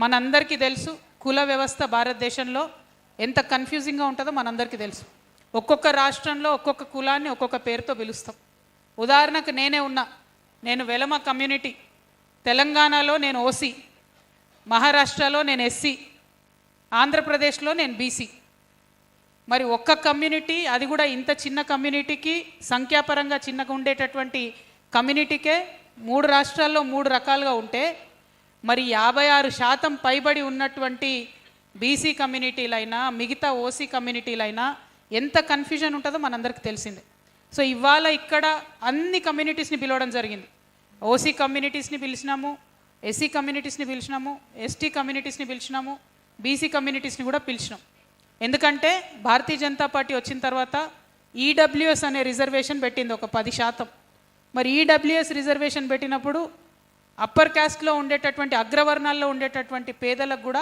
మనందరికీ తెలుసు కుల వ్యవస్థ భారతదేశంలో ఎంత కన్ఫ్యూజింగ్గా ఉంటుందో మనందరికీ తెలుసు. ఒక్కొక్క రాష్ట్రంలో ఒక్కొక్క కులాన్ని ఒక్కొక్క పేరుతో పిలుస్తాం. ఉదాహరణకు నేను వెలమ కమ్యూనిటీ, తెలంగాణలో నేను ఓసీ, మహారాష్ట్రలో నేను ఎస్సీ, ఆంధ్రప్రదేశ్లో నేను బీసీ. మరి ఒక్క కమ్యూనిటీ, అది కూడా ఇంత చిన్న కమ్యూనిటీకి, సంఖ్యాపరంగా చిన్నగా ఉండేటటువంటి కమ్యూనిటీకే 3 రాష్ట్రాల్లో 3 రకాలుగా ఉంటే, మరి 56% పైబడి ఉన్నటువంటి బీసీ కమ్యూనిటీలైనా మిగతా ఓసీ కమ్యూనిటీలైనా ఎంత కన్ఫ్యూజన్ ఉంటుందో మనందరికీ తెలిసిందే. సో ఇవాళ ఇక్కడ అన్ని కమ్యూనిటీస్ని పిలవడం జరిగింది. ఓసీ కమ్యూనిటీస్ని పిలిచినాము, ఎస్సీ కమ్యూనిటీస్ని పిలిచినాము, ఎస్టీ కమ్యూనిటీస్ని పిలిచినాము, బీసీ కమ్యూనిటీస్ని కూడా పిలిచినాం. ఎందుకంటే భారతీయ జనతా పార్టీ వచ్చిన తర్వాత ఈడబ్ల్యూఎస్ అనే రిజర్వేషన్ పెట్టింది ఒక 10%. మరి ఈడబ్ల్యూఎస్ రిజర్వేషన్ పెట్టినప్పుడు అప్పర్ క్యాస్ట్లో ఉండేటటువంటి అగ్రవర్ణాల్లో ఉండేటటువంటి పేదలకు కూడా